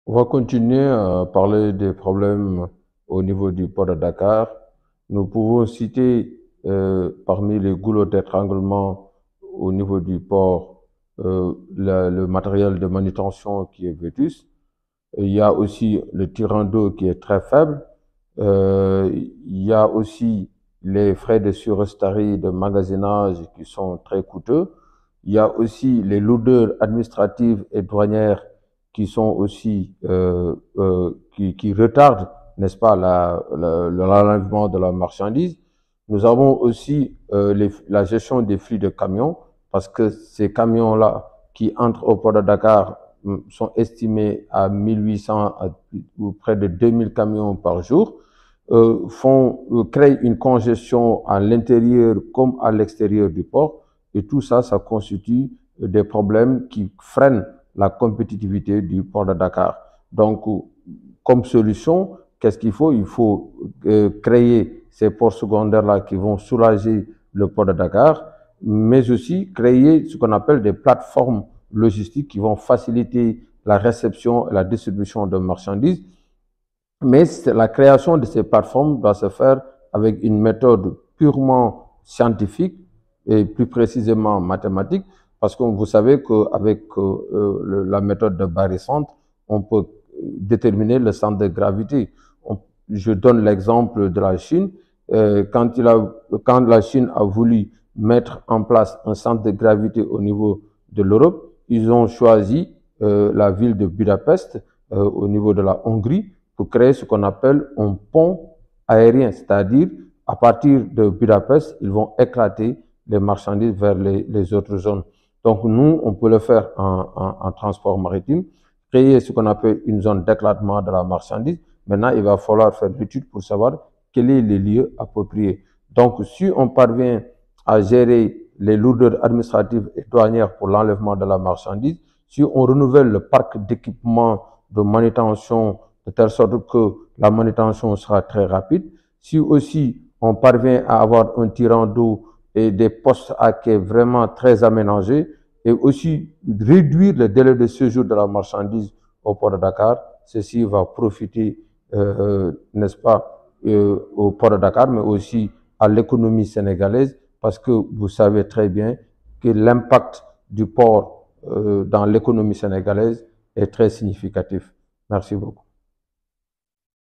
On va continuer à parler des problèmes au niveau du port de Dakar. Nous pouvons citer parmi les goulots d'étranglement au niveau du port le matériel de manutention qui est vétuste. Il y a aussi le tirant d'eau qui est très faible. Il y a aussi les frais de surestarie de magasinage qui sont très coûteux. Il y a aussi les lourdeurs administratives et douanières qui sont aussi qui retardent, n'est-ce pas, l'enlèvement de la marchandise. Nous avons aussi la gestion des flux de camions, parce que ces camions-là qui entrent au port de Dakar sont estimés à 1800 ou près de 2000 camions par jour, créent une congestion à l'intérieur comme à l'extérieur du port. Et tout ça, ça constitue des problèmes qui freinent la compétitivité du port de Dakar. Donc, comme solution, qu'est-ce qu'il faut? Il faut créer ces ports secondaires-là qui vont soulager le port de Dakar, mais aussi créer ce qu'on appelle des plateformes logistiques qui vont faciliter la réception et la distribution de marchandises. Mais la création de ces plateformes doit se faire avec une méthode purement scientifique et plus précisément mathématique, parce que vous savez qu'avec la méthode de barycentre, on peut déterminer le centre de gravité. Je donne l'exemple de la Chine. Quand la Chine a voulu mettre en place un centre de gravité au niveau de l'Europe, ils ont choisi la ville de Budapest au niveau de la Hongrie pour créer ce qu'on appelle un pont aérien, c'est-à-dire à partir de Budapest, ils vont éclater les marchandises vers les autres zones. Donc nous, on peut le faire en transport maritime, créer ce qu'on appelle une zone d'éclatement de la marchandise. Maintenant, il va falloir faire l'étude pour savoir quel est le lieu approprié. Donc, si on parvient à gérer les lourdeurs administratives et douanières pour l'enlèvement de la marchandise, si on renouvelle le parc d'équipement de manutention de telle sorte que la manutention sera très rapide, si aussi on parvient à avoir un tirant d'eau et des postes à quai vraiment très aménagés, et aussi réduire le délai de séjour de la marchandise au port de Dakar, ceci va profiter, n'est-ce pas, au port de Dakar, mais aussi à l'économie sénégalaise, parce que vous savez très bien que l'impact du port dans l'économie sénégalaise est très significatif. Merci beaucoup.